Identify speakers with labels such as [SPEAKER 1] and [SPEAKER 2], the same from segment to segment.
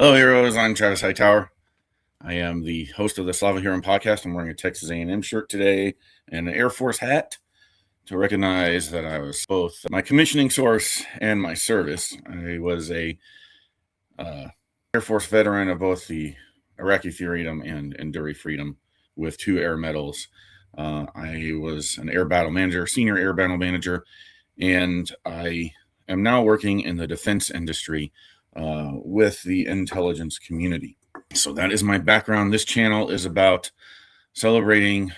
[SPEAKER 1] Hello, heroes. I'm Travis Hightower. I am the host of the Slava Heroyam podcast. I'm wearing a Texas A&M shirt today and an Air Force hat to recognize that I was both my commissioning source and my service. I was a Air Force veteran of both the Iraqi Freedom and Enduring Freedom with 2 air medals. I was an air battle manager, senior air battle manager, and I am now working in the defense industry with the intelligence community. So that is my background. This channel is about celebrating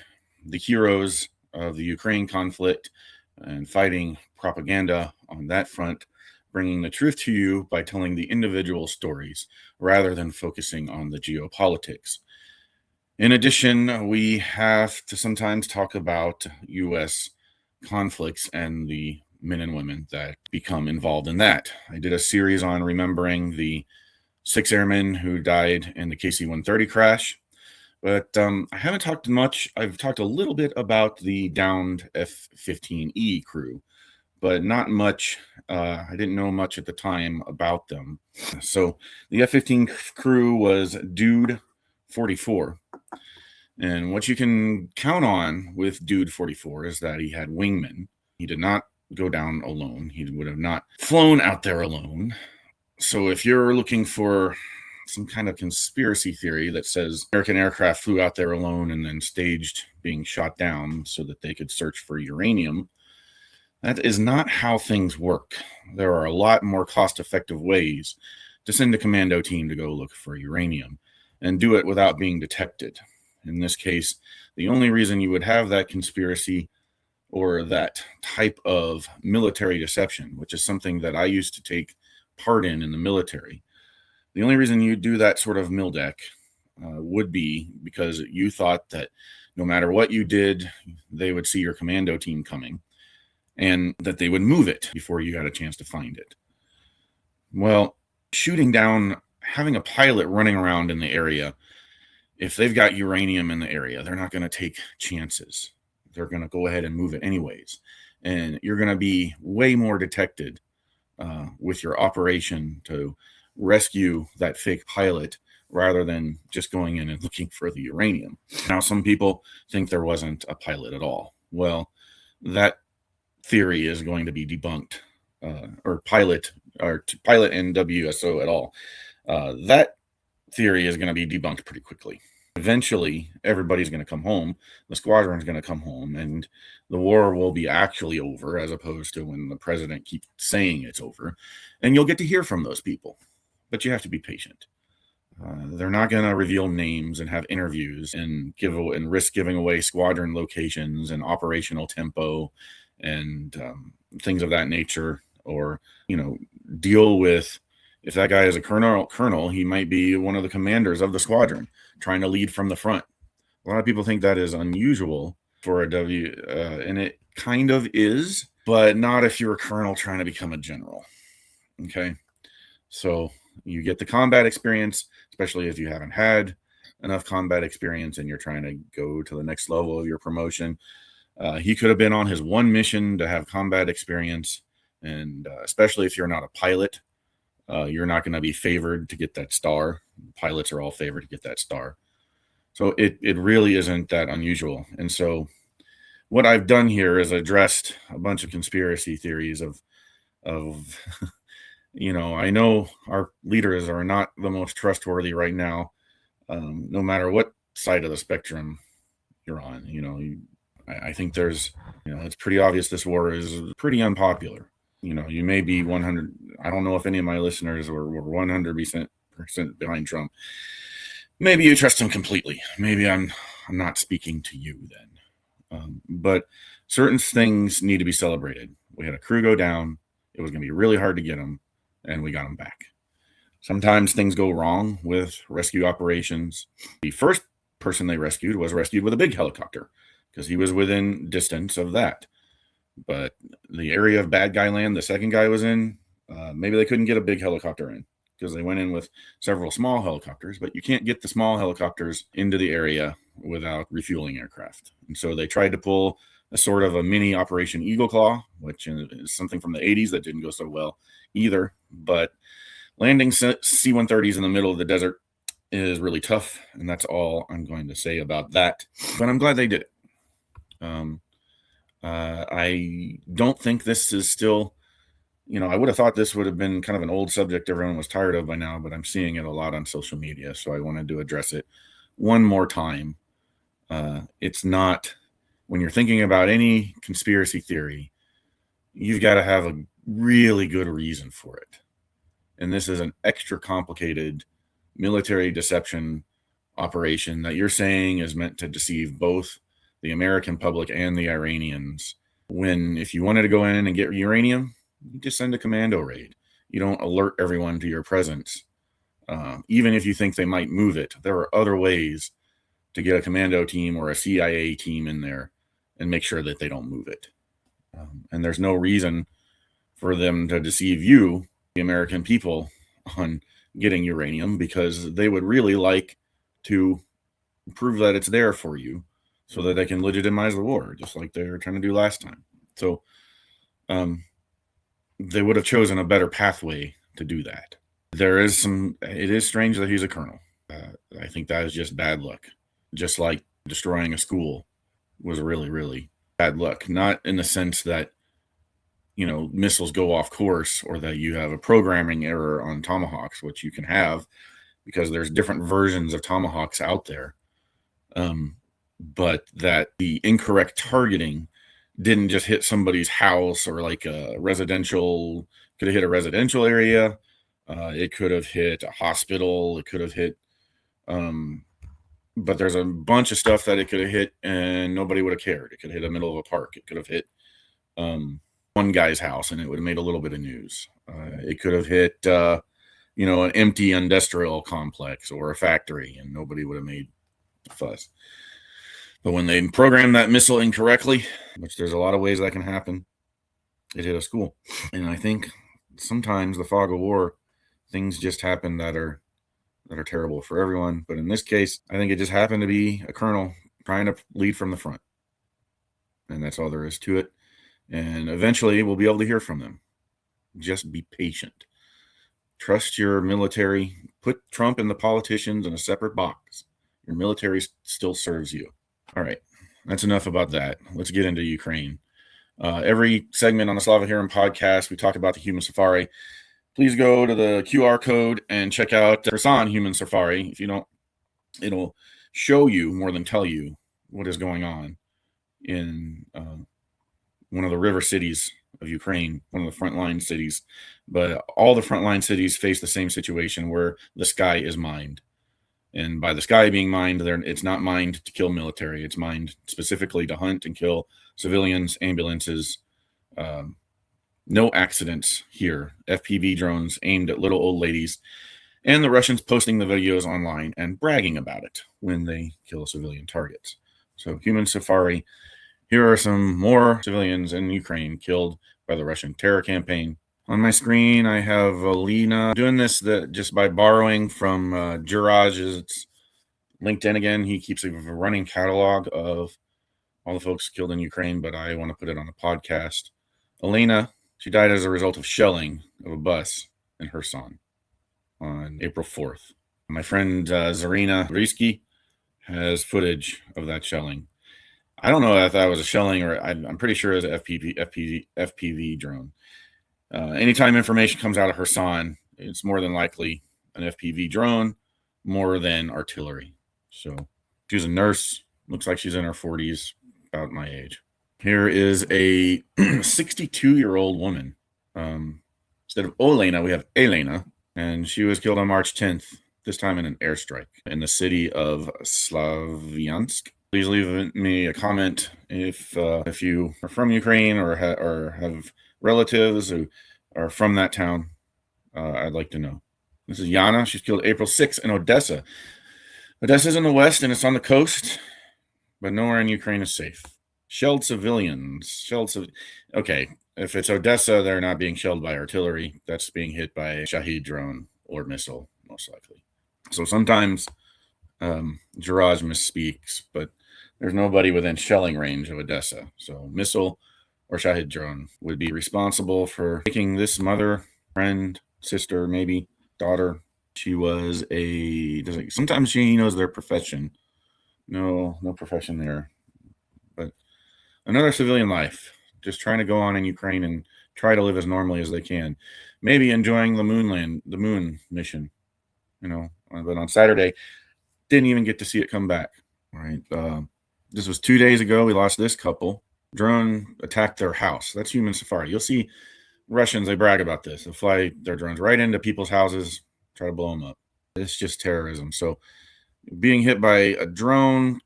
[SPEAKER 1] the heroes of the Ukraine conflict and fighting propaganda on that front, bringing the truth to you by telling the individual stories rather than focusing on the geopolitics. In addition, we have to sometimes talk about U.S. conflicts and the men and women that become involved in that. I did a series on remembering the 6 airmen who died in the KC-130 crash, but I haven't talked much. I've talked a little bit about the downed F-15E crew, but not much. I didn't know much at the time about them. So the F-15 crew was Dude 44. And what you can count on with Dude 44 is that he had wingmen. He did not go down alone. He would have not flown out there alone. So if you're looking for some kind of conspiracy theory that says American aircraft flew out there alone and then staged being shot down so that they could search for uranium, that is not how things work. There are a lot more cost-effective ways to send a commando team to go look for uranium and do it without being detected. In this case, the only reason you would have that conspiracy or that type of military deception, which is something that I used to take part in the military, the only reason you do that sort of MILDEC would be because you thought that no matter what you did, they would see your commando team coming and that they would move it before you had a chance to find it. Well, shooting down, having a pilot running around in the area, if they've got uranium in the area, they're not going to take chances. They're going to go ahead and move it anyways. And you're going to be way more detected with your operation to rescue that fake pilot rather than just going in and looking for the uranium. Now, some people think there wasn't a pilot at all. Well, that theory is going to be debunked, or pilot and WSO at all. That theory is going to be debunked pretty quickly. Eventually, everybody's going to come home. The squadron's going to come home, and the war will be actually over, as opposed to when the president keeps saying it's over. And you'll get to hear from those people, but you have to be patient. They're not going to reveal names and have interviews and risk giving away squadron locations and operational tempo and things of that nature, or deal with. If that guy is a colonel, he might be one of the commanders of the squadron trying to lead from the front. A lot of people think that is unusual for a and it kind of is, but not if you're a colonel trying to become a general. Okay. So you get the combat experience, especially if you haven't had enough combat experience and you're trying to go to the next level of your promotion. He could have been on his one mission to have combat experience. And especially if you're not a pilot, you're not going to be favored to get that star. Pilots are all favored to get that star. So it really isn't that unusual. And so what I've done here is addressed a bunch of conspiracy theories of I know our leaders are not the most trustworthy right now, no matter what side of the spectrum you're on. I think there's, it's pretty obvious this war is pretty unpopular. You may be 100. I don't know if any of my listeners were 100% behind Trump. Maybe you trust him completely. Maybe I'm not speaking to you then. But certain things need to be celebrated. We had a crew go down. It was going to be really hard to get them, and we got them back. Sometimes things go wrong with rescue operations. The first person they rescued was rescued with a big helicopter because he was within distance of that. But the area of bad guy land the second guy was in, maybe they couldn't get a big helicopter in because they went in with several small helicopters, but you can't get the small helicopters into the area without refueling aircraft. And so they tried to pull a sort of a mini Operation Eagle Claw, which is something from the 80s that didn't go so well either. But landing C-130s in the middle of the desert is really tough, and that's all I'm going to say about that. But I'm glad they did it. I don't think this is still, I would have thought this would have been kind of an old subject everyone was tired of by now, but I'm seeing it a lot on social media, so I wanted to address it one more time. It's not, when you're thinking about any conspiracy theory, you've got to have a really good reason for it. And this is an extra complicated military deception operation that you're saying is meant to deceive both the American public and the Iranians. When, if you wanted to go in and get uranium, you just send a commando raid. You don't alert everyone to your presence. Even if you think they might move it, there are other ways to get a commando team or a CIA team in there and make sure that they don't move it. And there's no reason for them to deceive you, the American people, on getting uranium, because they would really like to prove that it's there for you so that they can legitimize the war, just like they were trying to do last time. So they would have chosen a better pathway to do that. It is strange that he's a colonel. I think that is just bad luck. Just like destroying a school was really, really bad luck. Not in the sense that, missiles go off course or that you have a programming error on Tomahawks, which you can have because there's different versions of Tomahawks out there. But that the incorrect targeting didn't just hit somebody's house or like a residential, could have hit a residential area. It could have hit a hospital. It could have hit, but there's a bunch of stuff that it could have hit and nobody would have cared. It could have hit the middle of a park. It could have hit one guy's house and it would have made a little bit of news. It could have hit, an empty industrial complex or a factory and nobody would have made a fuss. But when they programmed that missile incorrectly, which there's a lot of ways that can happen, it hit a school. And I think sometimes the fog of war, things just happen that are terrible for everyone. But in this case, I think it just happened to be a colonel trying to lead from the front. And that's all there is to it. And eventually we'll be able to hear from them. Just be patient. Trust your military. Put Trump and the politicians in a separate box. Your military still serves you. All right, that's enough about that. Let's get into Ukraine. Every segment on the Slava Heroyam podcast, we talk about the human safari. Please go to the QR code and check out Kherson Human Safari. If you don't, it'll show you more than tell you what is going on in one of the river cities of Ukraine, one of the frontline cities. But all the frontline cities face the same situation where the sky is mined. And by the sky being mined, it's not mined to kill military. It's mined specifically to hunt and kill civilians, ambulances. No accidents here. FPV drones aimed at little old ladies. And the Russians posting the videos online and bragging about it when they kill civilian targets. So human safari. Here are some more civilians in Ukraine killed by the Russian terror campaign. On my screen, I have Alina doing this just by borrowing from Juraj's LinkedIn again. He keeps a running catalog of all the folks killed in Ukraine, but I want to put it on the podcast. Alina, she died as a result of shelling of a bus in Kherson on April 4th. My friend Zarina Risky has footage of that shelling. I don't know if that was a shelling or I'm pretty sure it was an FPV drone. Anytime information comes out of Kherson, it's more than likely an FPV drone, more than artillery. So she's a nurse. Looks like she's in her 40s, about my age. Here is a 62-year-old woman. Instead of Olena, we have Elena, and she was killed on March 10th, this time in an airstrike in the city of Slaviansk. Please leave me a comment if you are from Ukraine or have relatives who are from that town. I'd like to know. This is Yana. She's killed April 6th in Odessa. Odessa's in the west and it's on the coast, but nowhere in Ukraine is safe. Shelled civilians. Okay, if it's Odessa, they're not being shelled by artillery. That's being hit by a Shahid drone or missile, most likely. So sometimes Jiraj misspeaks, but there's nobody within shelling range of Odessa. So missile or Shahid drone would be responsible for taking this mother, friend, sister, maybe, daughter. She was sometimes she knows their profession. No profession there. But another civilian life, just trying to go on in Ukraine and try to live as normally as they can. Maybe enjoying the moon mission, But on Saturday, didn't even get to see it come back. Right. This was 2 days ago. We lost this couple. Drone attacked their house. That's human safari. You'll see Russians, they brag about this. They'll fly their drones right into people's houses, try to blow them up. It's just terrorism. So being hit by a drone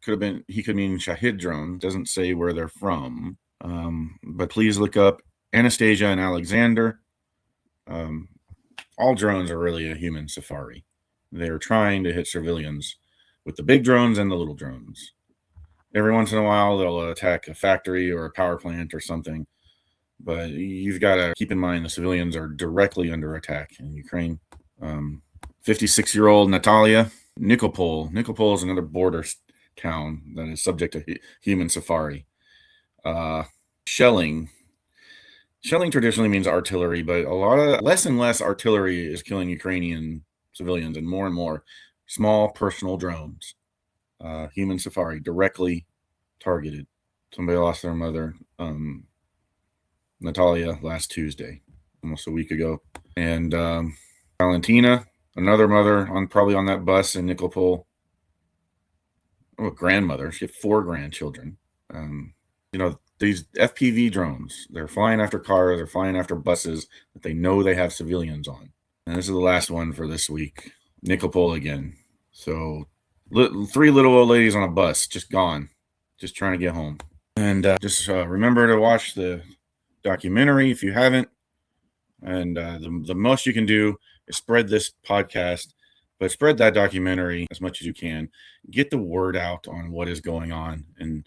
[SPEAKER 1] he could mean Shahid drone. Doesn't say where they're from. But please look up Anastasia and Alexander. All drones are really a human safari. They're trying to hit civilians with the big drones and the little drones. Every once in a while, they'll attack a factory or a power plant or something. But you've got to keep in mind the civilians are directly under attack in Ukraine. 56-year-old Natalia, Nikopol. Nikopol is another border town that is subject to human safari. Shelling traditionally means artillery, but less and less artillery is killing Ukrainian civilians, and more small personal drones. Human safari, directly targeted. Somebody lost their mother, Natalia, last Tuesday, almost a week ago. And Valentina, another mother, probably on that bus in Nikopol. Grandmother. She had 4 grandchildren. These FPV drones, they're flying after cars, they're flying after buses that they know they have civilians on. And this is the last one for this week. Nikopol again. So 3 little old ladies on a bus, just gone, just trying to get home. And just remember to watch the documentary if you haven't. And the most you can do is spread this podcast, but spread that documentary as much as you can. Get the word out on what is going on. And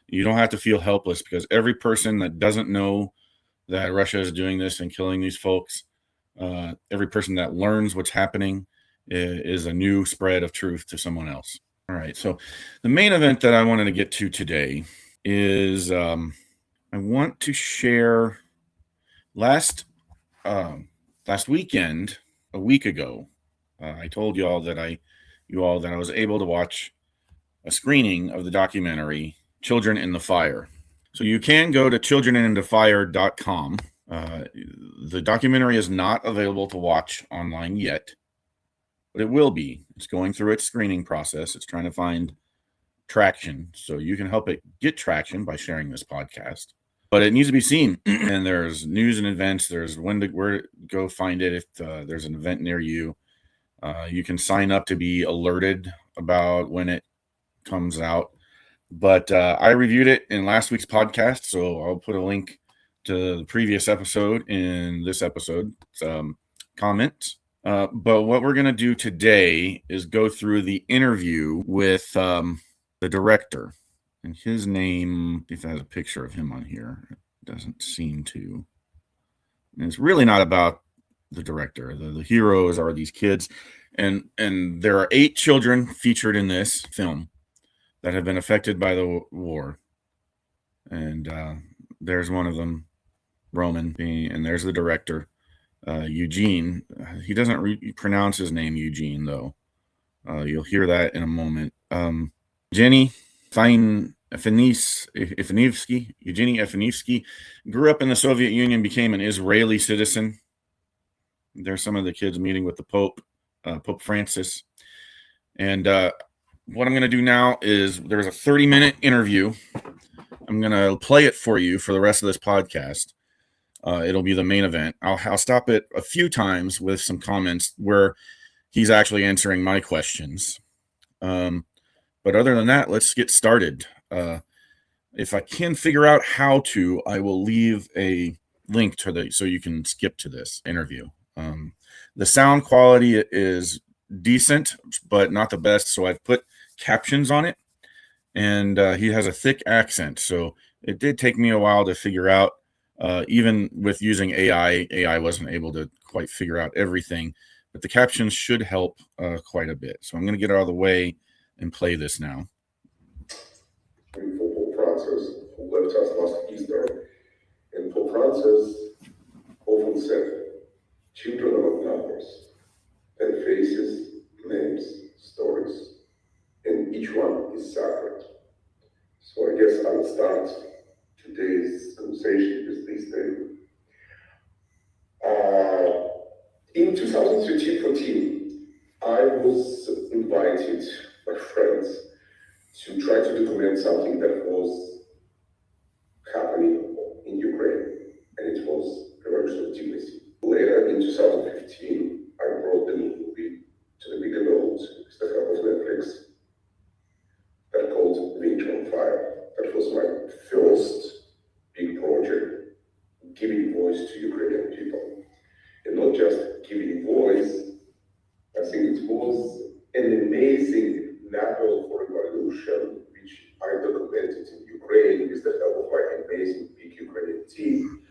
[SPEAKER 1] you don't have to feel helpless, because every person that doesn't know that Russia is doing this and killing these folks, every person that learns what's happening is a new spread of truth to someone else. All right. So the main event that I wanted to get to today is I want to share last weekend, a week ago, I told you all that I was able to watch a screening of the documentary Children in the Fire. So you can go to childreninthefire.com. The documentary is not available to watch online yet, but it will be. It's going through its screening process. It's trying to find traction, so you can help it get traction by sharing this podcast. But it needs to be seen, and there's news and events. There's where to go find it if there's an event near you. You can sign up to be alerted about when it comes out. But I reviewed it in last week's podcast, so I'll put a link to the previous episode in this episode's comments. But what we're going to do today is go through the interview with the director. And his name, if it has a picture of him on here, it doesn't seem to. And it's really not about the director. The heroes are these kids. And there are 8 children featured in this film that have been affected by the war. And there's one of them, Roman, and there's the director, Eugene. He doesn't pronounce his name Eugene, though. You'll hear that in a moment. Evgeny Afineevsky, Evgeny Afineevsky, grew up in the Soviet Union, became an Israeli citizen. There's some of the kids meeting with the Pope Francis. And what I'm going to do now is there's a 30-minute interview. I'm going to play it for you for the rest of this podcast. It'll be the main event. I'll stop it a few times with some comments where he's actually answering my questions. But other than that, let's get started. If I can figure out how to, I will leave a link to so you can skip to this interview. The sound quality is decent, but not the best. So I've put captions on it, and he has a thick accent. So it did take me a while to figure out, even with using AI wasn't able to quite figure out everything, but the captions should help quite a bit. So I'm going to get out of the way and play this now.
[SPEAKER 2] Poprances who left us last Easter, and Poprances often said, children are not numbers. and faces, names, stories, and each one is sacred. So I guess I'll start today's conversation with this statement. In 2013-14, I was invited by friends to try to document something that was happening in Ukraine, and it was revolution of democracy. Later in 2015, I brought the movie to the bigger world with the help of Netflix that called Winter on Fire. That was my first big project, giving voice to Ukrainian people. And not just giving voice, I think it was an amazing level for revolution, which I documented in Ukraine with the help of my amazing big Ukrainian team.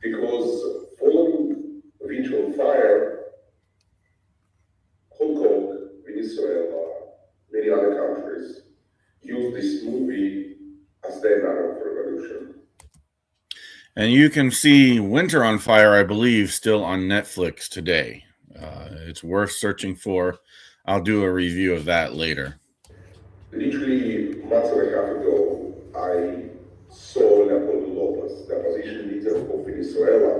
[SPEAKER 2] Because following Winter on Fire, Hong Kong, Venezuela, many other countries used this movie as their narrative for revolution.
[SPEAKER 1] And you can see Winter on Fire, I believe, still on Netflix today. It's worth searching for. I'll do a review of that later.
[SPEAKER 2] Literally a month and a half ago, I saw Leopoldo Lopez, the opposition leader of Venezuela,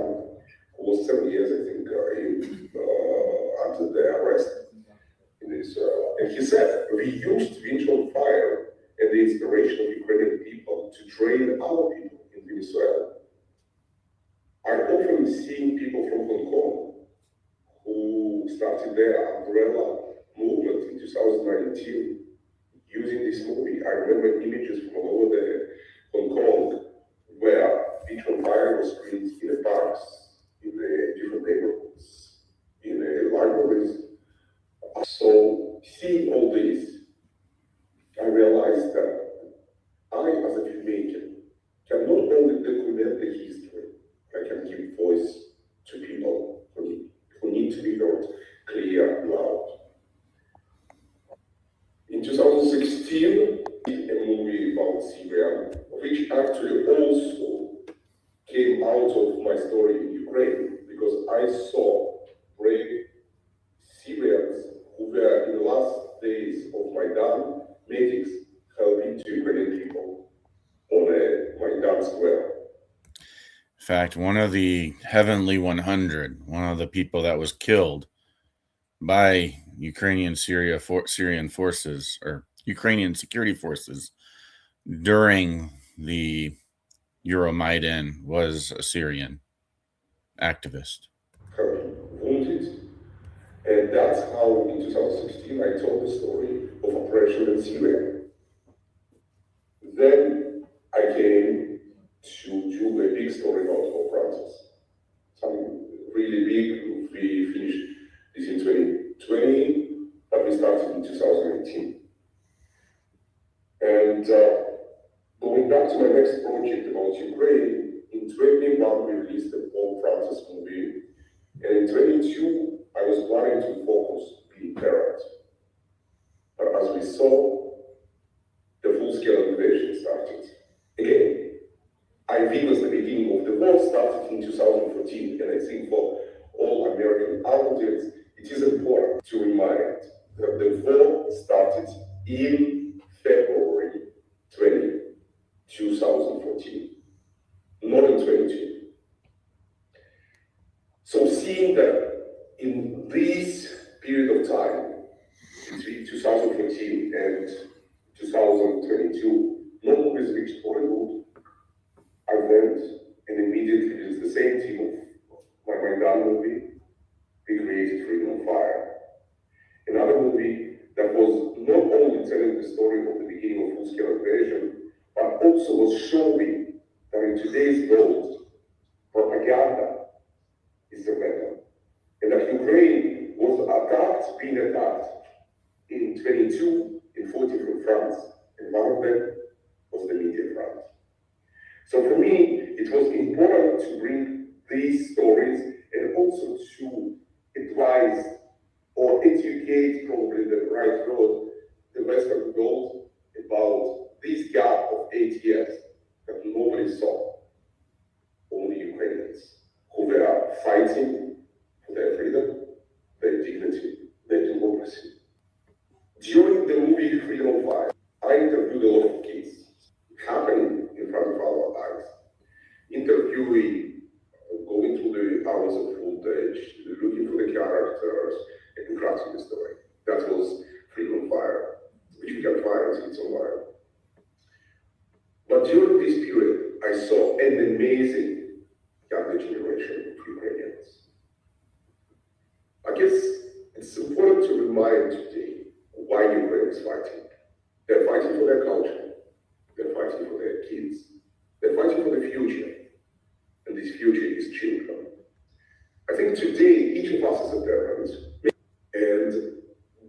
[SPEAKER 2] who was 7 years, I think, under the arrest in Venezuela. And he said, we used Winter on Fire and the inspiration of Ukrainian people to train our people in Venezuela. I often see people from Hong Kong who started their umbrella movement in 2019 using this movie. I remember images from all over the Hong Kong where Winter on Fire was screened in the parks, in the different neighborhoods, in the libraries. So seeing all this, I realized that I, as a filmmaker, can not only document the history, I can give voice to people who need to be heard clear and loud. In 2016, a movie about Syria, which actually also came out of my story in Ukraine, because I saw brave Syrians who were in the last days of Maidan, medics helping to Ukrainian people on a Maidan square.
[SPEAKER 1] In fact, one of the Heavenly 100, one of the people that was killed by Syrian forces or Ukrainian security forces during the Euromaidan was a Syrian activist.
[SPEAKER 2] Wounded. And that's how in 2016 I told the story of oppression in Syria. Then I came to do a big story about Pope Francis. Something really big. We finished this in 2020, but we started in 2018. And going back to my next project about Ukraine, in 2021 we released the Pope Francis movie, and in 2022 I was planning to focus being parent. But as we saw, the full-scale invasion started. Again, I think was the beginning of the war started in 2014, and I think for all American audience, it is important to remind that the war started in February 2014, not in 22. So seeing that in this period of time, between 2014 and 2022, no movies reached Hollywood, I went and immediately with the same team of my Maidan movie, we created Freedom on Fire. Another movie that was not only telling the story of the beginning of full-scale invasion, but also was showing that in today's world, propaganda is the weapon. And that Ukraine was being attacked in 22 and 14 from France, and one of them was the media front. So for me, it was important to bring these stories and also to advise or educate, probably the right road, the Western world about this gap of 8 years that nobody saw, only Ukrainians who were fighting for their freedom, their dignity, currently it's online. But during this period, I saw an amazing younger generation of Ukrainians. I guess it's important to remind today why Ukraine is fighting. They're fighting for their culture, they're fighting for their kids, they're fighting for the future, and this future is children. I think today each of us is a parent, and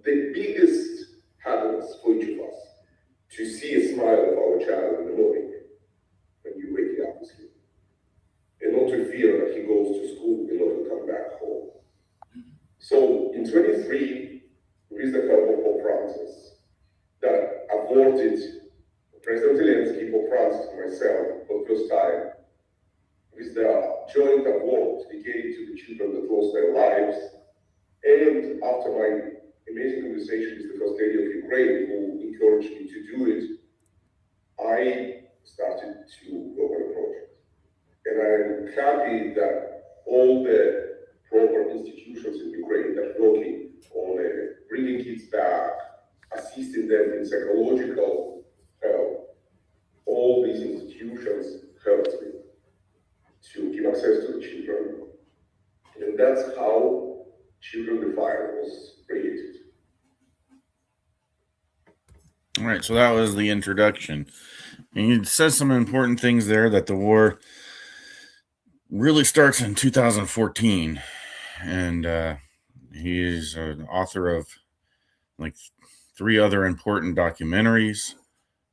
[SPEAKER 2] the biggest happiness for each of us to see a smile of our child in the morning when you wake up to sleep, and not to fear that he goes to school and not to come back home. So in 23, with the help of Pope Francis, that aborted President Zelensky, Pope Francis, and myself for the first time, with the joint award dedicated to the children that lost their lives. And after my amazing conversation with the First Lady of Ukraine, who encouraged me to do it, I started to work on a project. And I'm happy that all the proper institutions in Ukraine that are working on bringing kids back, assisting them in psychological help, all these institutions helped me to give access to the children. And that's how Children the Fire was created.
[SPEAKER 1] All right, so that was the introduction. And it says some important things there, that the war really starts in 2014. And he is an author of like 3 other important documentaries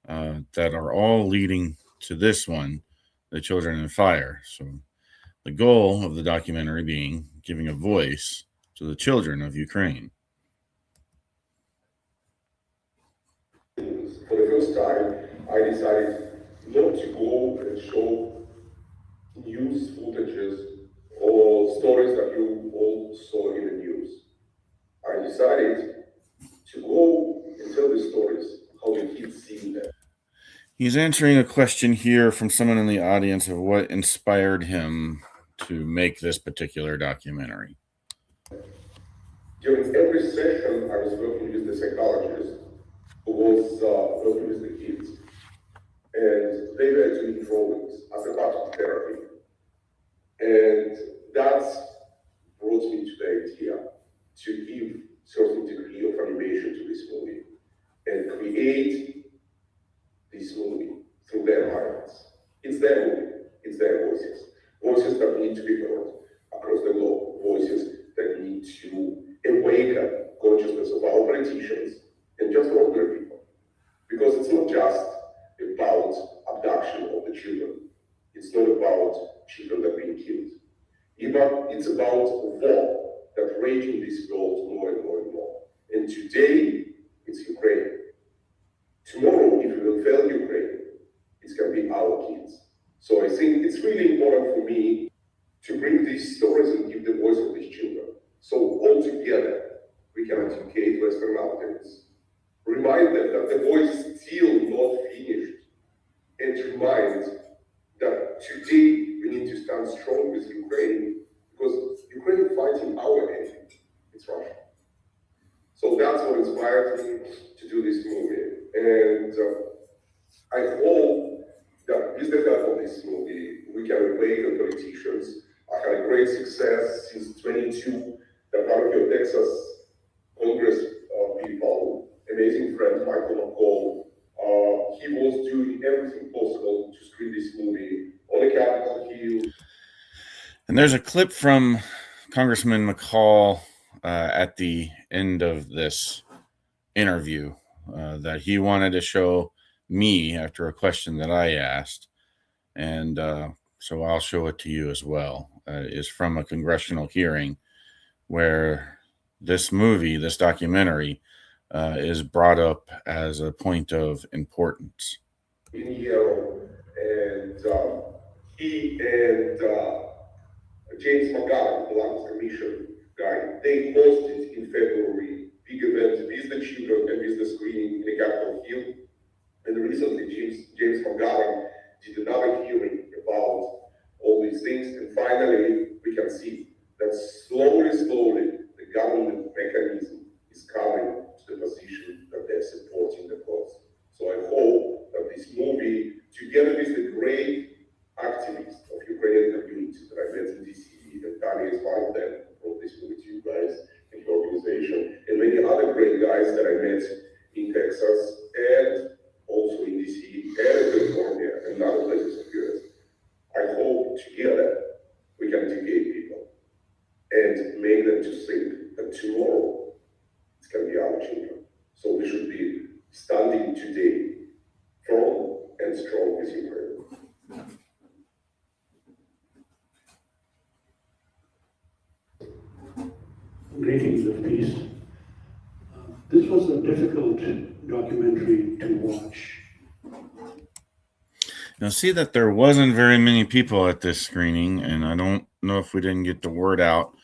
[SPEAKER 1] that are all leading to this one, The Children in Fire. So the goal of the documentary being giving a voice to the children of Ukraine.
[SPEAKER 2] For the first time, I decided not to go and show news footages or stories that you all saw in the news. I decided to go and tell the stories, how the kids see them.
[SPEAKER 1] He's answering a question here from someone in the audience of what inspired him to make this particular documentary.
[SPEAKER 2] During every session, I was working with the psychologist who was working with the kids, and they were doing drawings as a part of therapy. And that's brought me to the idea to give certain degree of animation to this movie and create this movie through their minds. It's their movie, it's their voices. Voices that need to be heard across the globe, voices that need to awaken consciousness of our politicians and just ordinary people. Because it's not just about abduction of the children. It's not about children that are being killed. It's about war that rages in this world more and more and more. And today, it's Ukraine. Tomorrow, if we will fail Ukraine, it's going to be our kids. So I think it's really important for me to bring these stories and give the voice of these children. So all together, we can educate Western audience, remind them that the war is still not finished, and remind that today we need to stand strong with Ukraine, because Ukraine is fighting our enemy, it's Russia. So that's what inspired me to do this movie. And I hope that with the help of this movie, we can awaken politicians. I had a great success since 22, that one of your Texas Congress people, amazing friend Michael McCall, he was doing everything possible to screen this movie on the Capitol Hill.
[SPEAKER 1] And there's a clip from Congressman McCall at the end of this interview that he wanted to show me after a question that I asked. And so I'll show it to you as well. Is from a congressional hearing where this movie, this documentary, is brought up as a point of importance.
[SPEAKER 2] In Yale, and he and James McGovern, the Land Commission guy, they hosted in February big event with the children and with the screening in the Capitol Hill. And recently, James McGovern did another hearing about all these things, and finally, we can see that slowly, the government mechanism is coming to the position that they're supporting the cause.
[SPEAKER 3] documentary to watch.
[SPEAKER 1] Now, see that there wasn't very many people at this screening, and I don't know if we didn't get the word out.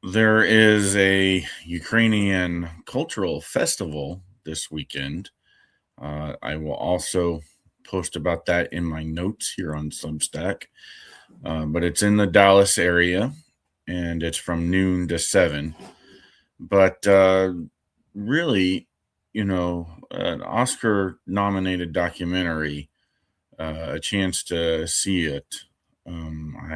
[SPEAKER 1] There is a Ukrainian cultural festival this weekend. I will also post about that in my notes here on Substack. But it's in the Dallas area, and it's from noon to 7. But really, an Oscar-nominated documentary, a chance to see it.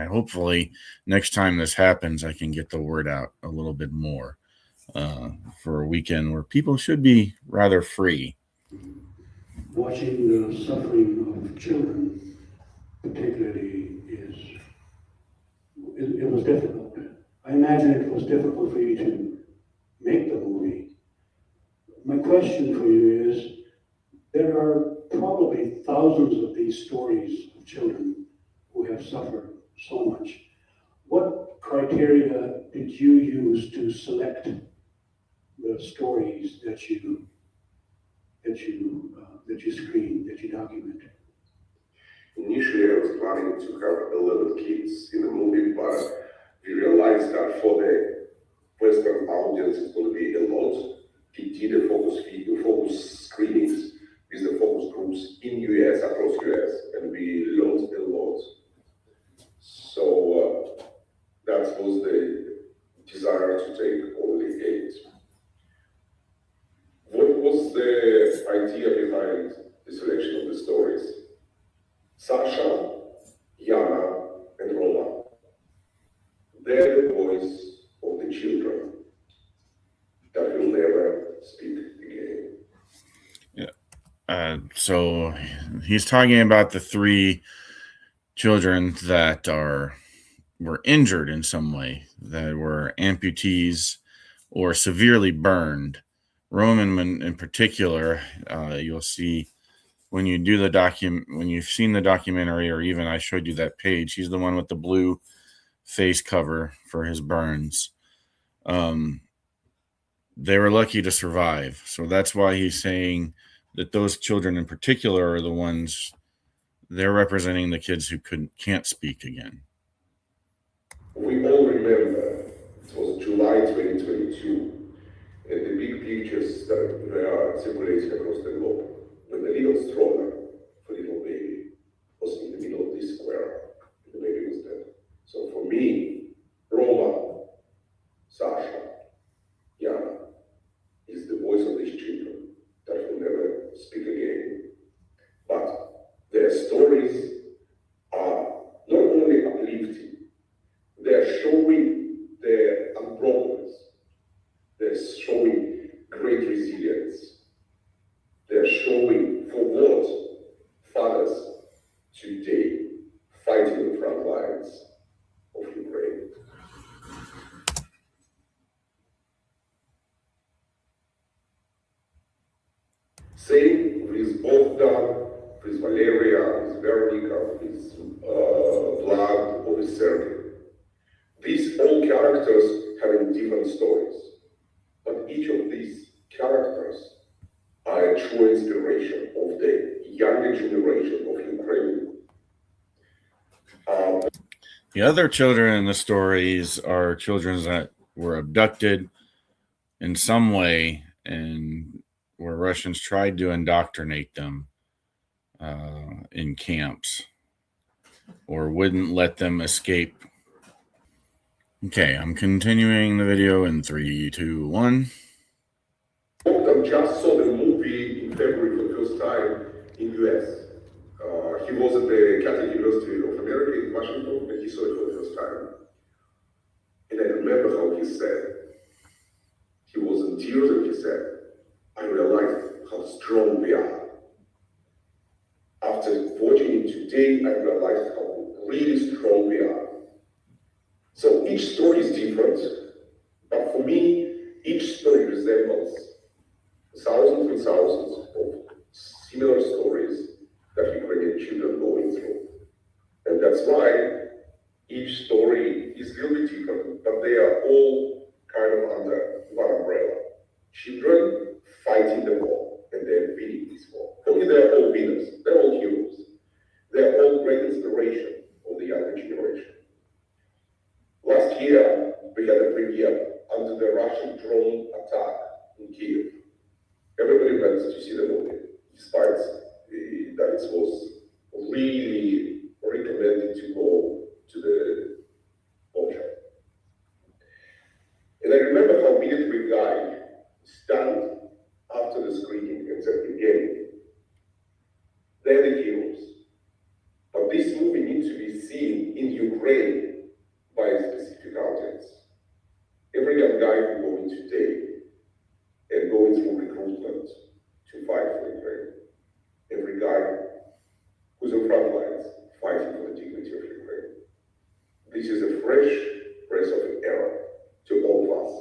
[SPEAKER 1] Hopefully next time this happens, I can get the word out a little bit more for a weekend where people should be rather free.
[SPEAKER 3] Watching the suffering of children, particularly, it was difficult. I imagine it was difficult for you to make the movie. My question for you is, there are probably thousands of these stories of children who have suffered so much. What criteria did you use to select the stories that you screen, that you document?
[SPEAKER 2] Initially, I was planning to have 11 kids in the movie, but we realized that for the Western audience, it's going to be a lot. We did a focus screenings with the focus groups in US, across US, and we learned a lot. So that was the desire to take only 8. What was the idea behind the selection of the stories? Sasha, Yana, and Roma. They're the voice of the children that will never speak again.
[SPEAKER 1] Yeah. So he's talking about the 3 children that were injured in some way, that were amputees or severely burned. Roman in particular, you'll see when you do when you've seen the documentary, or even I showed you that page, he's the one with the blue face cover for his burns. They were lucky to survive. So that's why he's saying that those children in particular are the ones, they're representing the kids who can't speak again.
[SPEAKER 2] We all remember it was July 2022, and the big pictures that were circulating across the globe, when the little stroller for little baby was in the middle of this square, and the baby was dead. So for me, Roma, Sasha, Yana is the voice of these children that will never speak again. But their stories are not only uplifting, they're showing their unbrokenness. They're showing great resilience. They're showing for what fathers today fighting the front lines of Ukraine. Same with Bogdan, with Valeria, with Veronica, with Vlad, or with Sergei. These all characters having different stories, but each of these characters are a true inspiration of the younger generation of Ukraine.
[SPEAKER 1] The other children in the stories are children that were abducted in some way, and where Russians tried to indoctrinate them in camps or wouldn't let them escape. Okay, I'm continuing the video in 3, 2, 1.
[SPEAKER 2] Bogdan just saw the movie in February for the first time in US. He was at the Catholic University of America in Washington, and he saw it for the first time. And I remember how he said, he was in tears, and he said, I realized how strong we are. After watching it today, I realized how really strong we are. So each story is different, but for me, each story resembles thousands and thousands of similar stories that Ukrainian children are going through. And that's why each story is really different, but they are all kind of under one umbrella. Children fighting everybody went to see the movie, despite that it was really recommended to go to the opera. And I remember how military guy stand after the screening and said, again, they're the heroes. But this movie needs to be seen in Ukraine by a specific audience. Every young guy who going today and going through recruitment to fight for Ukraine. Every guy who's on front lines fighting for the dignity of Ukraine. This is a fresh breath of air to all of us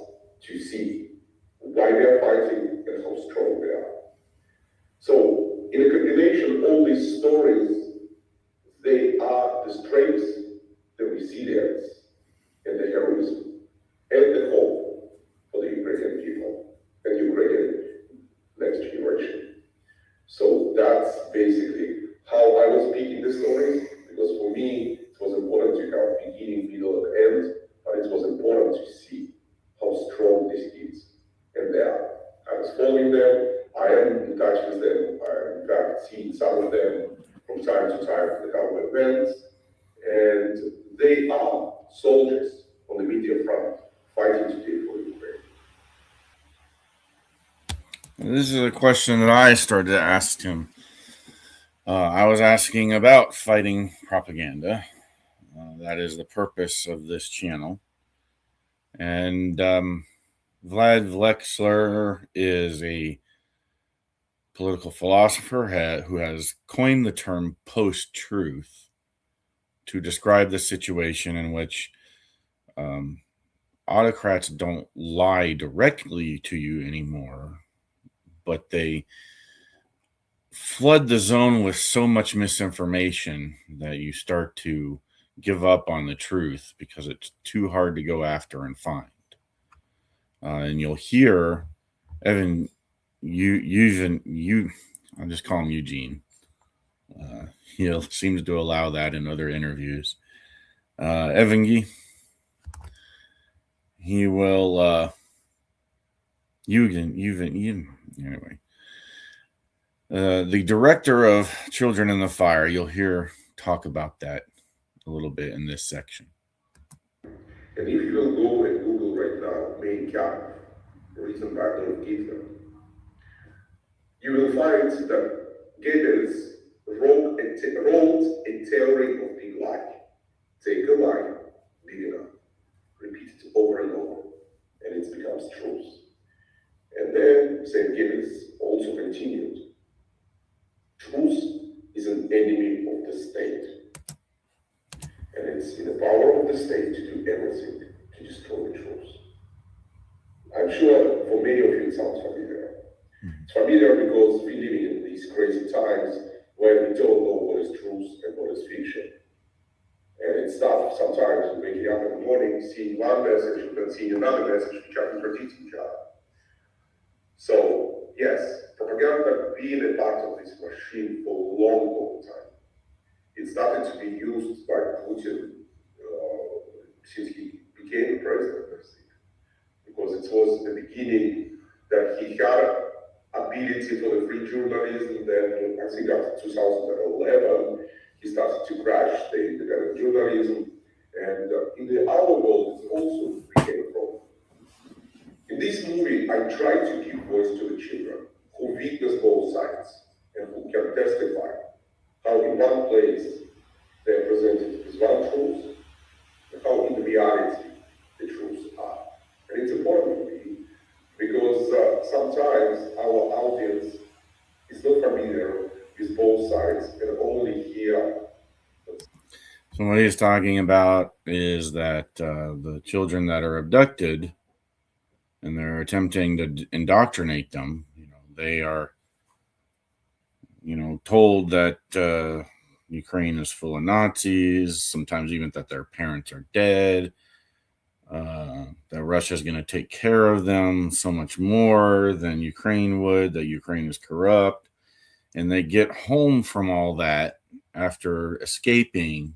[SPEAKER 2] to see why they are fighting and how strong they are. So, in a combination of all these stories, they are the strengths, the resilience, and the heroism, and the hope for the Ukrainian people and Ukrainian next generation. So that's basically how I was speaking the stories, because for me, it was important to have beginning, middle, and end, but it was important to see how strong these kids and they are. I was following them, I am in touch with them, I am in fact seeing some of them from time to time at the government events, and they are soldiers on the media front fighting today for Ukraine.
[SPEAKER 1] This is a question that I started to ask him. I was asking about fighting propaganda. That is the purpose of this channel. And Vlad Vlexler is a political philosopher who has coined the term post-truth to describe the situation in which autocrats don't lie directly to you anymore, but they flood the zone with so much misinformation that you start to give up on the truth because it's too hard to go after and find. And you'll hear Evan, I'll just call him Eugene. He seems to allow that in other interviews. Evgeny, he will, anyway. The director of Children in the Fire, you'll hear talk about that a little bit in this section.
[SPEAKER 2] And if you will go and Google right now, main camp, written by Adolf Hitler, you will find that Goebbels wrote a theory of big lie. Take a lie, big enough, repeat it over and over, and it becomes truth. And then St. Goebbels also continued. Truth is an enemy of the state. And it's in the power of the state to do everything to destroy the truth. I'm sure for many of you it sounds familiar. It's familiar because we're living in these crazy times where we don't know what is truth and what is fiction. And it's tough sometimes waking up in the morning, seeing one message and then seeing another message which are contradicting each other. So, yes, propaganda being a part of this machine for a long time. It started to be used by Putin since he became president, I think, because it was the beginning that he had ability for the free journalism. Then I think after 2011, he started to crash the independent journalism, and in the outer world, it also became a problem. In this movie, I try to give voice to the children who witness both sides and who can testify how in one place they are presented as one truth and how in reality the truths are. And it's important to me because sometimes our audience is not familiar with both sides and only hear.
[SPEAKER 1] So what he's talking about is that the children that are abducted and they're attempting to indoctrinate them, they are, told that Ukraine is full of Nazis, sometimes even that their parents are dead, that Russia is going to take care of them so much more than Ukraine would, that Ukraine is corrupt. And they get home from all that after escaping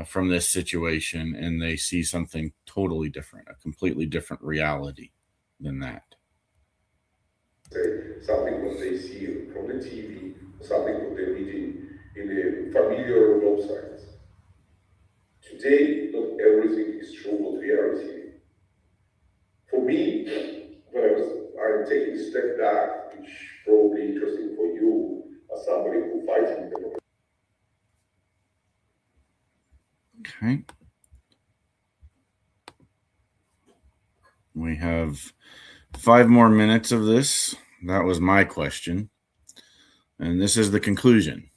[SPEAKER 1] from this situation, and they see something totally different, a completely different reality than that.
[SPEAKER 2] say something what they see from the TV, something what they're reading in a familiar websites. Today, not everything is true what we are receiving. For me, I'm taking a step back, which probably interesting for you as somebody who fighting them.
[SPEAKER 1] Okay. We have 5 more minutes of this. That was my question. And this is the conclusion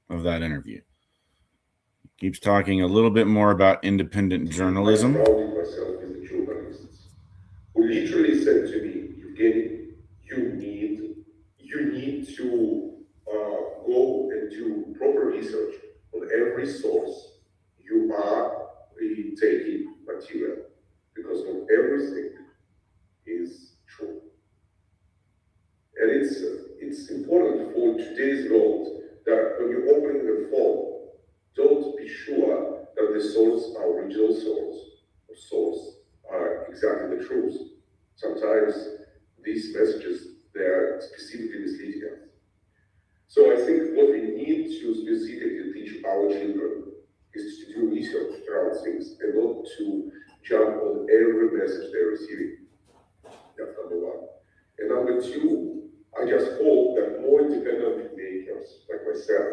[SPEAKER 1] of that interview. Keeps talking a little bit more about independent journalism.
[SPEAKER 2] I surrounded myself with the journalists who literally said to me, Evgeny, you need to go and do proper research on every source you are taking material, because not everything is true. And it's important for today's world that when you're opening the phone, don't be sure that the source, our original source, are exactly the truth. Sometimes these messages, they are specifically misleading us. So I think what we need to specifically teach our children is to do research around things and not to jump on every message they're receiving. That's number one. And number two, I just hope that more independent filmmakers like myself,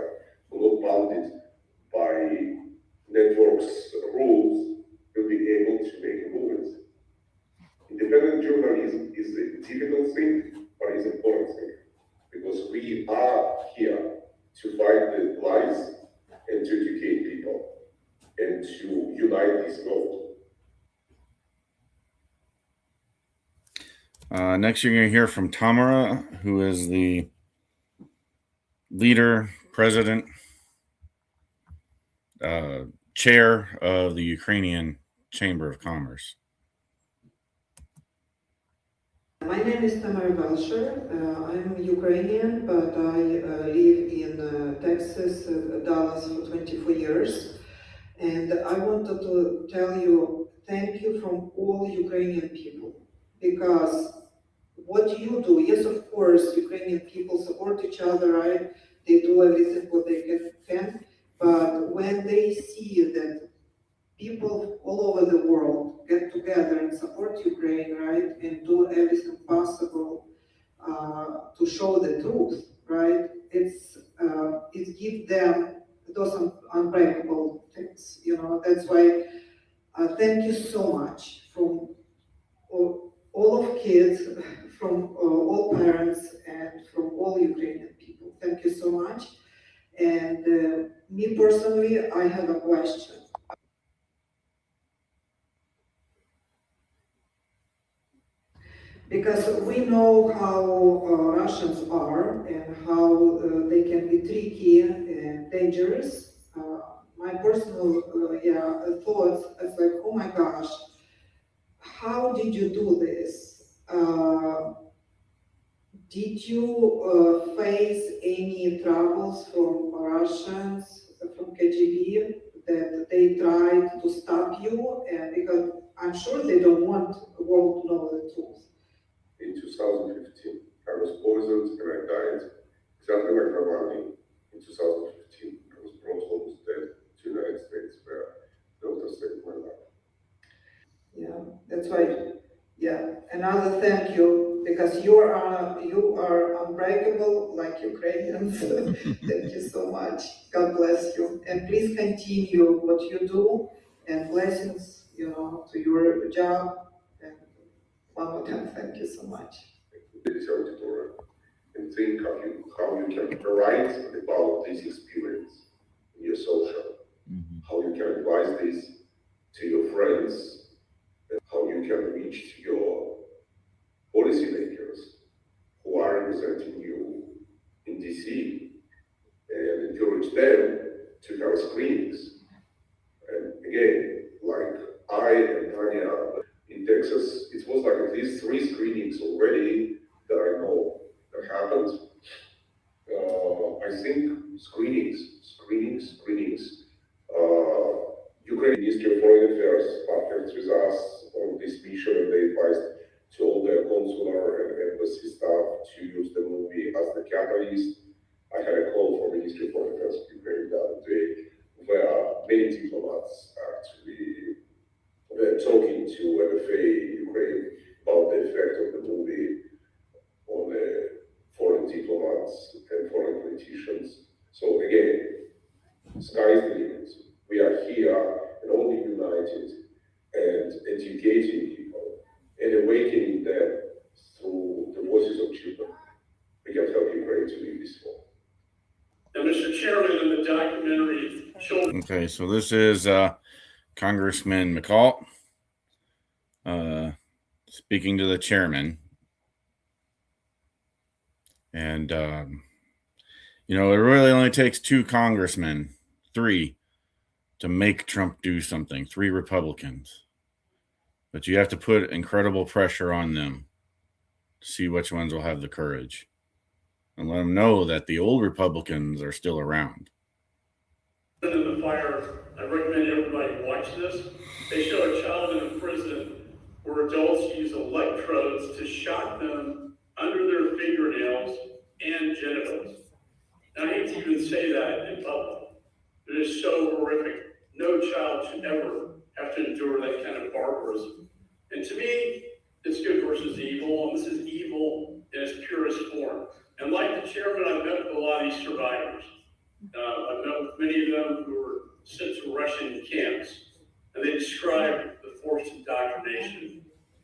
[SPEAKER 2] who are not bounded by networks' rules, will be able to make movies. Independent journalism is a difficult thing, but it's an important thing, because we are here to fight the lies and to educate people and to unite this world.
[SPEAKER 1] Next, you're going to hear from Tamara, who is the leader, president, chair of the Ukrainian Chamber of Commerce.
[SPEAKER 4] My name is Tamara Balsher. I'm Ukrainian, but I live in Texas, Dallas for 24 years. And I wanted to tell you thank you from all Ukrainian people, because what you do, yes, of course, Ukrainian people support each other, right? They do everything what they can, but when they see that people all over the world get together and support Ukraine, right, and do everything possible to show the truth, right? It gives them those unbreakable things, you know. That's why thank you so much from all of kids, from all parents, and from all Ukrainian people. Thank you so much. And me personally, I have a question. Because we know how Russians are and how they can be tricky and dangerous. My personal thoughts is like, oh my gosh, how did you do this? Did you face any troubles from Russians, from KGB, that they tried to stop you? And because I'm sure they don't want the world to know the truth.
[SPEAKER 2] In 2015, I was poisoned and I died exactly like my body. In 2015, I was brought almost dead to the United States, where doctors saved my life.
[SPEAKER 4] Yeah, that's why. Yeah, another thank you, because you are unbreakable like Ukrainians. Thank you so much. God bless you, and please continue what you do, and blessings, you know, to your job. And one more time, thank you so much.
[SPEAKER 2] This auditorium and think how you can write about this experience in your social, how you can advise this to your friends, and how you can reach to your policymakers who are representing you in DC and encourage them to have screenings. And again, like I and Tanya in Texas, it was like at least 3 screenings already that I know that happened. I think screenings. Ukraine Ministry of Foreign Affairs partners with us on this mission, and they advised to all their consular and embassies a capitalist. I had a call from the Ministry of Foreign Affairs of Ukraine the other day, where many diplomats actually were talking to MFA Ukraine about the effect of the movie on foreign diplomats and foreign politicians. So again, sky is the limit. We are here and only united and educating people and awakening them through the voices of children. We can help Ukraine to be peaceful.
[SPEAKER 5] Now, Mr. Chairman, in the documentary Children.
[SPEAKER 1] Okay, so this is Congressman McCall speaking to the chairman. And, it really only takes 2 congressmen, 3, to make Trump do something, 3 Republicans. But you have to put incredible pressure on them to see which ones will have the courage. And let them know that the old Republicans are still around.
[SPEAKER 5] In the fire, I recommend everybody watch this. They show a child in a prison where adults use electrodes to shock them under their fingernails and genitals. Now, I hate to even say that in public. It is so horrific. No child should ever have to endure that kind of barbarism. And to me, it's good versus evil, and this is evil in its purest form. And like the chairman, I've met with a lot of these survivors. I've met with many of them who were sent to Russian camps, and they described the forced indoctrination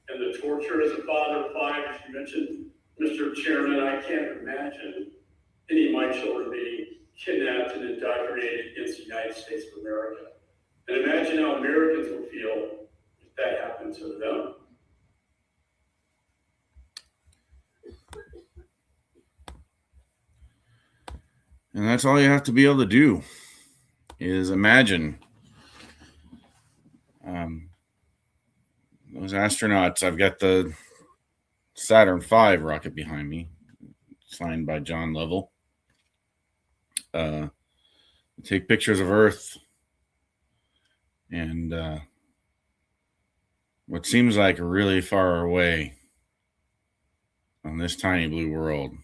[SPEAKER 5] and the torture. As a father of 5, as you mentioned, Mr. Chairman, I can't imagine any of my children being kidnapped and indoctrinated against the United States of America. And imagine how Americans would feel if that happened to them.
[SPEAKER 1] And that's all you have to be able to do is imagine those astronauts. I've got the Saturn V rocket behind me, signed by John Lovell. Take pictures of Earth and what seems like really far away on this tiny blue world.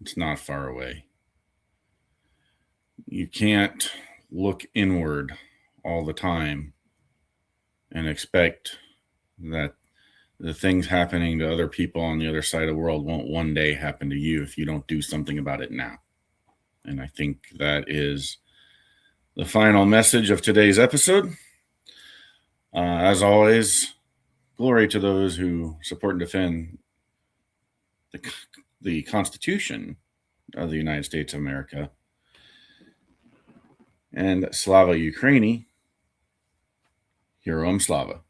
[SPEAKER 1] It's not far away. You can't look inward all the time and expect that the things happening to other people on the other side of the world won't one day happen to you if you don't do something about it now. And I think that is the final message of today's episode. As always, glory to those who support and defend the Constitution of the United States of America. And Slava Ukraini, Heroyam Slava.